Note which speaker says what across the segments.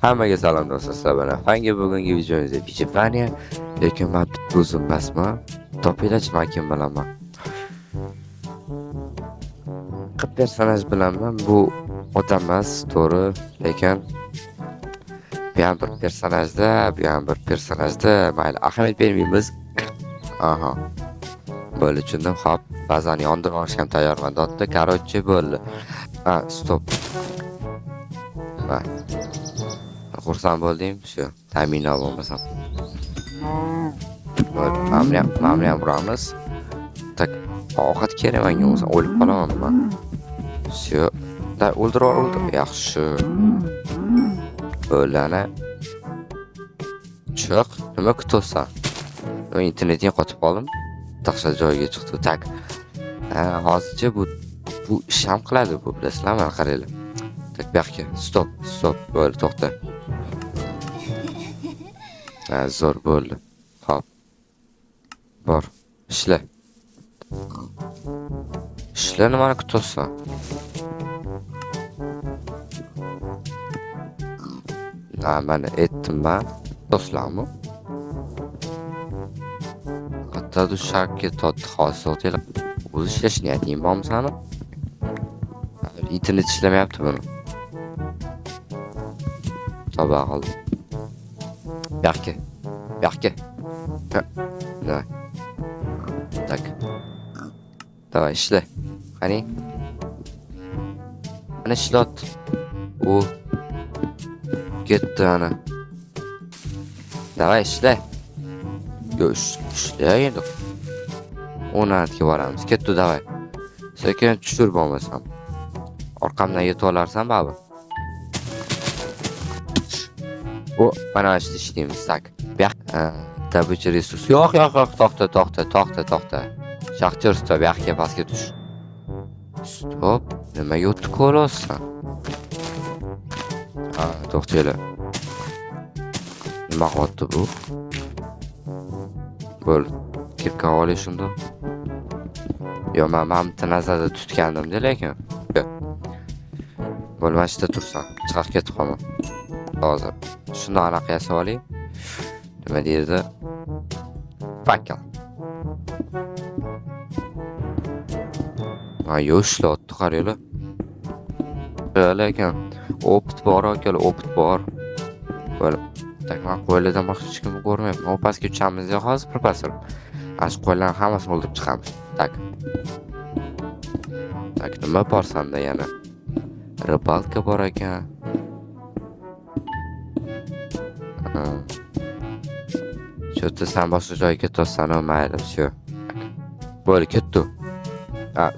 Speaker 1: Hammaga salom do'stlar, sizlar bilan Fangi bugungi videomizda Vigipania, lekin men bitta o'zim emasman. Topinglarchi, men kim bilaman. 40 personaj bilaman, bu odam emas, to'g'ri, lekin bu ham bir personajda, mayli ahamiyat bermaymiz. Aha. Bo'ldi, tushundim. Hop, bazani yondirib olishga ham tayyorman dotda. Короче, bo'ldi. Stop. Va xursand bo'ldim, shu ta'minlab bo'lmasam. Mana ham uramiz. Tak, ovqat kerak menga, o'zim o'lib qolamanmi? Shu, da o'ldirib. Yaxshi. O'lana. Chiq, nima kutyapsan? Men internetga qotib qoldim. Taqsha joyga chiqdi. Tak. Hozircha bu ish ham qiladi bu, bilasizlarmi? Qaranglar. Tak, bu yoqqa. Stop. Bo'ldi, to'xta. Zo'r bo'ldi. Hop. Bor. Ishla. Nimani kutyapsan? Mana aytdim-man. Do'stlarmi? Hatta dushakka totdi hosil. O'zi ishlash niyating bormi sani? Internet ishlamayapti buni. Toba qoldi. Yoqqa. Давай. Так. Давай, ishla. Qani? Ana ishlot. U ketdi ana. Давай, ishla. Ishla endi. 10 ga boramiz. Ketdi, давай. Sekin tushir bo'lmasam. Orqamdan yetib olarsan, baba. Mana shu ishlaymiz, tak. Tabiiy resurs. Yo'q, to'xta. Shaxtyor stop, bu yoqqa pastga tush. Stop. Nimaga o'tib qo'yapsan? To'xtanglar. Nima qilyapti bu? Bo'l. Kirib olish shunda. Yo, men bitta nazarda tutgandim-da, lekin. Bo'lmashda tursan. Chiqib ketib qolma. Hozir. Shuni anaqa yasab oling. Nima deydi? Fakal. Yo'shlatdi, qaranglar. Lekin opit bor, opit bor. Bo'lib. Tak, men qo'ylardan boshqa hech kimni ko'rmayapman. O pastga tushamiz-ya hozir, professor. Ash qo'ylarni hammasini o'ldirib chiqamiz. Tak, nima borsanda yana? Ribalka bor ekan. Shu sen boshqa joyga ketyapsan, mayli, shu. Bo'ldi, ketdi.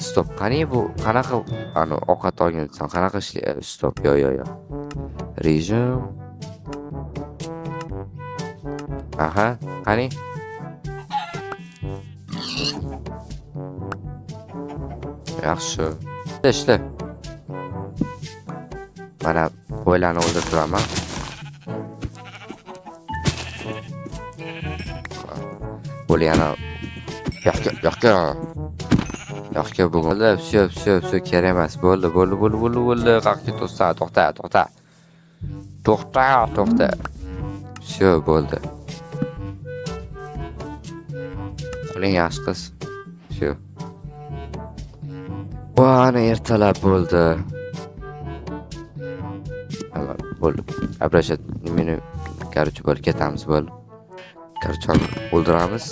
Speaker 1: Stop. Qani bu qanaqa ovqat olgansan? Qanaqa ishlayapti? Stop. Yo. Rejim. Aha, qani? Yaxshi. Ishla. Mana qo'ylarni o'ldirib turaman. Bo'li yana yoqqa bugun. Shu kerak emas. Bo'ldi. Qaqqa to'xta. Shu bo'ldi. Qo'ling yaxshi qiz. Shu. Ana ertalab bo'ldi. Bo'ldi. Abrashat meni короче bo'lib ketamiz, bo'ldi. Короче o'ldiramiz.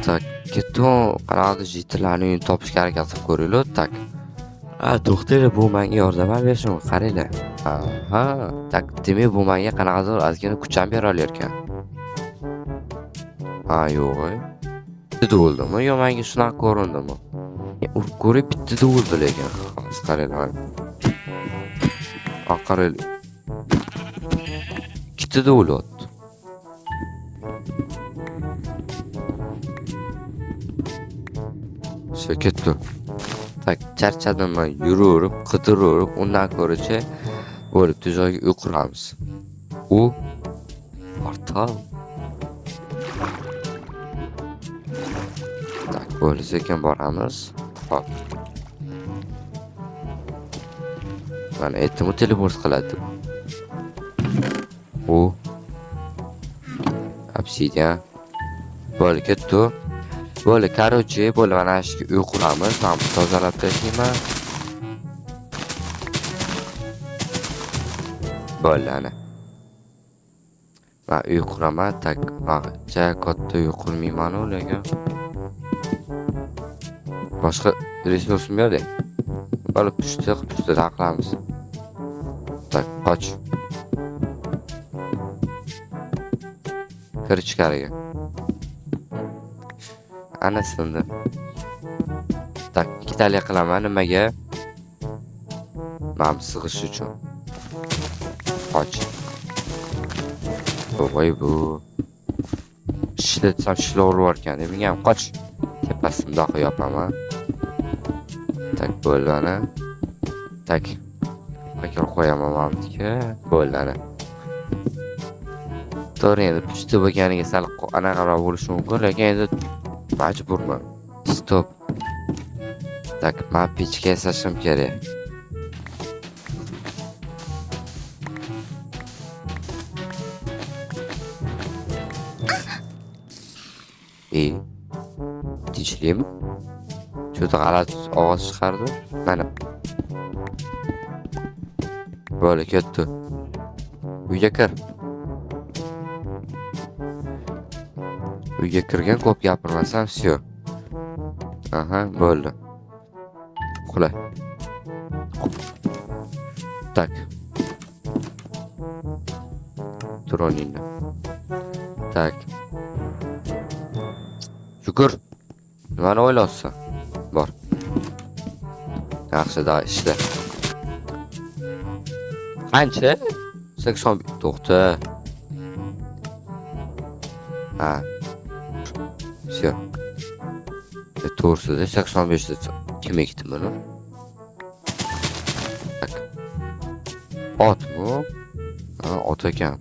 Speaker 1: Tak, ketdim. Qanaqadir jitirlarni topishga harakat qilib ko'ringlar, tak. To'xtanglar, bu menga yordam berishim, qaranglar. Tak, demak bu menga qanaqadir ozgina kuch ham bera olar ekan. Yo'q. Bitta o'ldimi? Yo, menga shunaqa ko'rindimi? Urib ko'rib bitta o'ldi lekin. Hozir qaranglar. Qaranglar. Ikkita o'lyapti. Shu ketdi. Tak, charchadim men, yuraverib, qidirib, undan ko'racha bo'libdi, joyga uy quramiz. U portal. Tak, bo'ldi, sekin boramiz. Hop. Mana aytdim, teleport qiladi. U obsidian. Bo'ldi, ketdi. Bo'ldi, короче, bo'ldi, mana shu uy quramiz. Men tozalab tashlayman. Bo'ldi ana. Men uy quraman, tak, vaqtcha katta uy qurmayman lekin. Boshqa resursim yo'q-da. Bo'lib pushti taqlamiz. Tak, qoch. Kir ichkariga. Ana sindi. Tak, ikkitalik qilaman nimaga? Men sig'ish uchun. Qoch. Voy bu. Ishlatsam ishlovlar ekan. Menga ham qoch. Tepasimda yopaman. Tak, bo'ldi ana. Tak. Fakir qo'yaman menga. Bo'ldi ana. To'g'ri, endi pushti bo'lganiga sal anaqaroq bo'lishi mumkin, lekin endi majburman. Stop. Tak, men pechga yasashim kerak. Tinchlikmi? Juda g'alati ovoz chiqardi. Mana. Bo'ldi, ketdi. Uyga kir. Uyga kirgan ko'p gapirmasam, всё. Aha, bo'ldi. Uxla. Tak. Turoningni. Tak. Shukur. Nimani o'ylayapsan? Bor. Yaxshi, da ishla. Qancha? 80 to'xta. Ha. Всё. To'g'risida 85 ta kim ekdi buni? Tak. Otmi? Ha, ot ekan.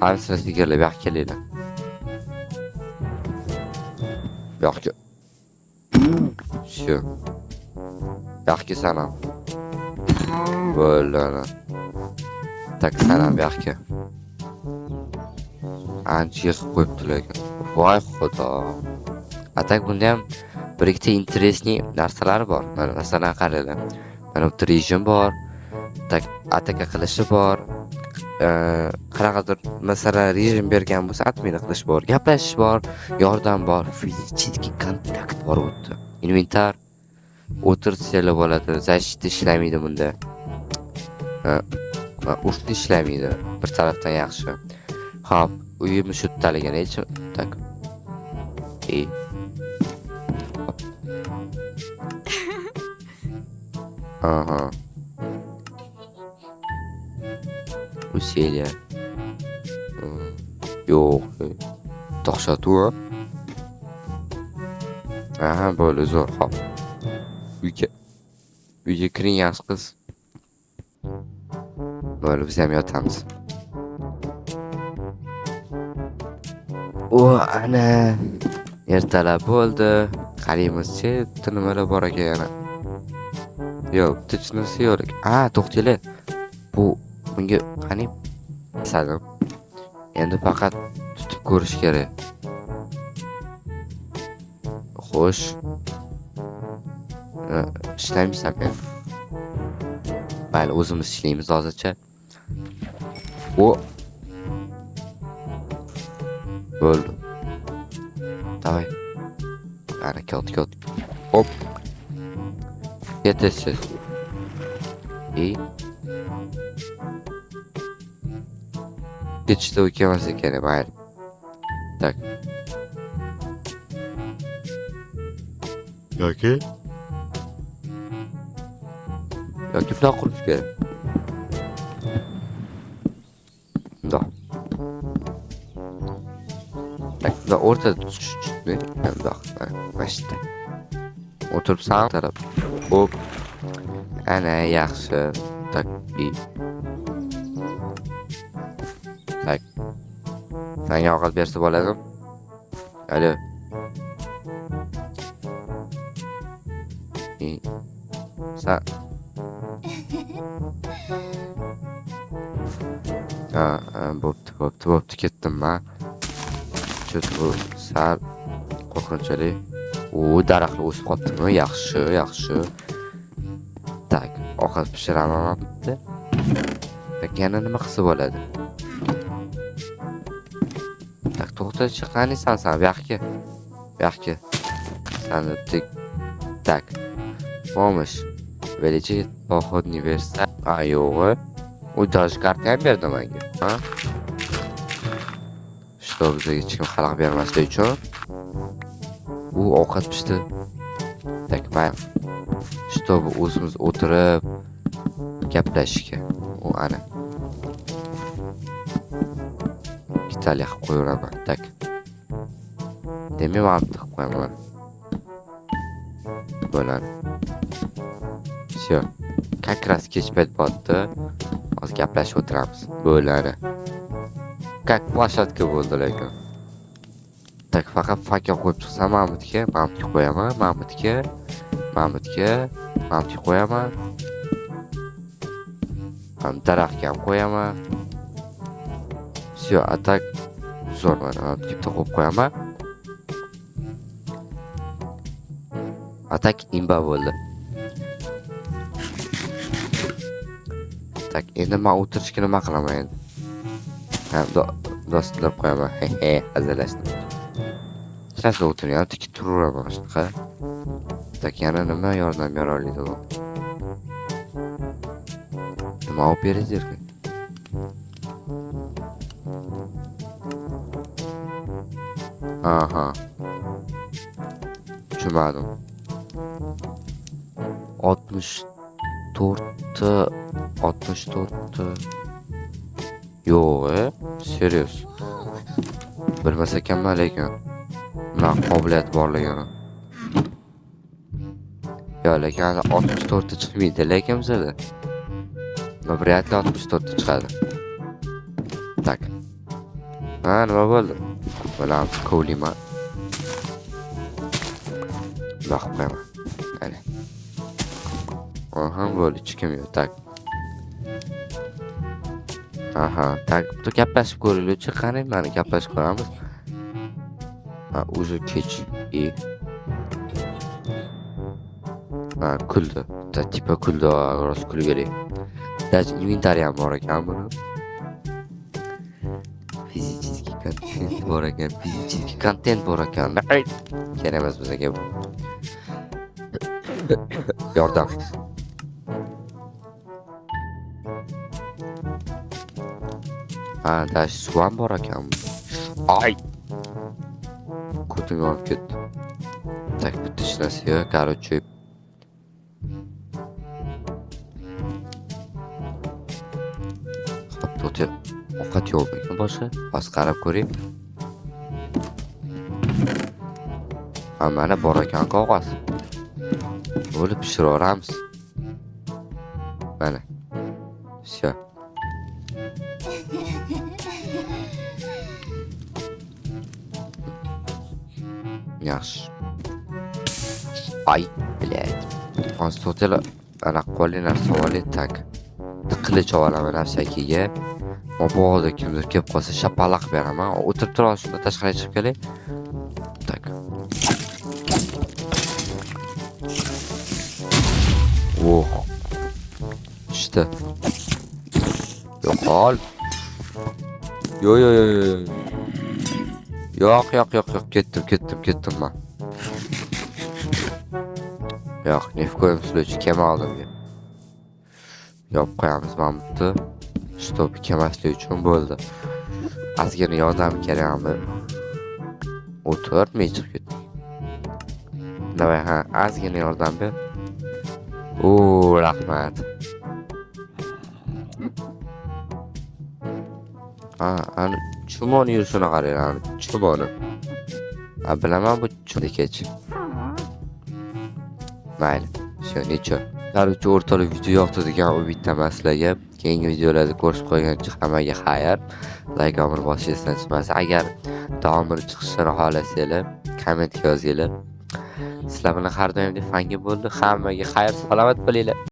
Speaker 1: Qansini sigarlar, bu yoqqa kelinglar. Bu yoqqa. Всё. Bu yoqqa sanam. Bo'ldi. Tak, sanam bu yoqqa. Ancha yig'ib qo'yibdilar ekan. Voy xudo. Atak bunda ham bir ikkita interesniy narsalar bor. Mana masalan qaranglar. Mana bu rejim bor. Tak, ataka qilishi bor. Qanaqadir masalan rejim bergan bo'lsa, atmini qilish bor, gaplashish bor, yordam bor, fizikiy kontakt bor o'tdi. Inventar o'tirishlar bo'ladi, защита ishlamaydi bunda. Urfda ishlamaydi. Bir tarafdan yaxshi. Xo'p, uyim shu taliganicha, tak. Aha. Усилия. Yo'q. To'xshatu. Aha, bo'ldi, zo'r, xo'p. Uyga kiring, yaxshi qiz. Bo'ldi, biz ham yotamiz. Ana ertalab bo'ldi. Qaraymiz-chi, nimalar bor ekan yana. Yo'q, hech narsa yo'q. To'xtanglar. Bunga qani sadim. Endi faqat tutib ko'rish kerak. Xo'sh. Ishlaymiz-ku. Mayli, o'zimiz ishlaymiz hozircha. Bo'ldi. Davay. Ana kot. Hop. Yetasiz. Ketishda o'tkamas ekan, mayli. Tak. Yoki bunaqa qurish kerak. Bundoq. Tak, bundoq o'rtada tushishni, bundoq. Mashta. O'tirib sağ taraf. Hop. Ana yaxshi. Tak. Tak. Sanga ovqat bersa bo'ladi. Alo. bo'pti ketdim man. Chut bu sal qo'rqinchli. Daraxtlar o'sib qolibdimi? Yaxshi. Tak, ovqat pishiraman bitta. Yana nima qilsa bo'ladi? Так, to'xta, chiqqanisan sen, bu yoqqa. Sani tak. Помощь. Увеличить поход университет. Yo'q. U даже karta ham berdi menga. Ha? Что bizga hech kim xalaq bermaslik uchun. U ovqat pishdi. Tak, men чтобы o'zimiz o'tirib gaplashishga. U ana. Italiya qilib qo'yaraman. Tak. Demak, men qilib qo'yaman. Bo'ladi. Всё. Как раз kech payt botdi. Hozir gaplashib o'tiramiz. Bo'ladi. Как площадка bo'ldi lekin. Tak, faqat fakka qo'yib chiqsam, Mahmudga qo'yaman, Mahmudga qo'yaman. Daraxtga ham qo'yaman. Всё, а так zo'r mana bitta qo'yib qo'yaman. Atak imba bo'ldi. Tak, endi men o'tirishga nima qilaman endi? Do'stlar qo'yaman. Hazillashdim. Sas o'tirgan, tik turaveraman shunaqa. Tak, yana nima yordam bera oladi bu? Nima olib berasiz? Aha. Tushunmadim. 64. Yo'q, serios. Bilmas ekanman lekin. Bunaqa qobiliyat borligini. Yo'q, lekin 64 chiqmaydi, lekin bizda. Vrяд ли 64 chiqadi. Tak. Nima bo'ldi? Bilam kovlima. Baqib qo'yaman. Ana. Aha, bo'ldi, hech kim yo'q. Tak. Aha, tak. Bu gaplashib ko'raylik-chi, qarang, mana gaplashib ko'ramiz. Уже kech. Kuldi. Tipa kuldi, rost kulgili. Даже inventariy ham bor ekan buni. Fizический kontent bor ekan. Kerak emas bizga bu. Yordam. Dash suv ham bor ekan. Ay. Ko'timga olib ketdi. Tak, bitta narsa yo'q, короче. Ovqat yo'qmi boshqa? Hozir qarab ko'ring. Mana bor ekan qog'oz. Bo'lib pishiraveramiz. Mana. Всё. Yaxshi. Ay, блядь. Hozir to'tela ana qo'li narsa olib tak. Qilich olaman nafsakiga. Mabodo kimdir kelib qolsa shapaloq beraman. O'tirib turib shunda tashqariga chiqib kelay. Tak. İşte. Yo'qol. Yo'q. Ketdim men. Yo'q, ni в коем случае kema oldim. Yopib qo'yamiz Mahmudni. Stop kemaslik uchun bo'ldi. Ozgina yordam kerakmi? O'tirmay chiqib ketdi. Nima ozgina yordam ber. Rahmat. Ani chumon yurishini qarang, chumoni. Bilaman bu chumdekech. Mayli, shu necha. Qarchi o'rtoqlik video yoqdi degan umiddaman sizlarga. Keyingi videolarda ko'rishib qolguncha hammaga xayr. Like omir bosishni unutmasiz. Agar davomini chiqishini xohlasanglar, kommentga yozinglar. Sizlar bilan har doimdek fangi bo'ldi. Hammaga xayr, salomat bo'linglar.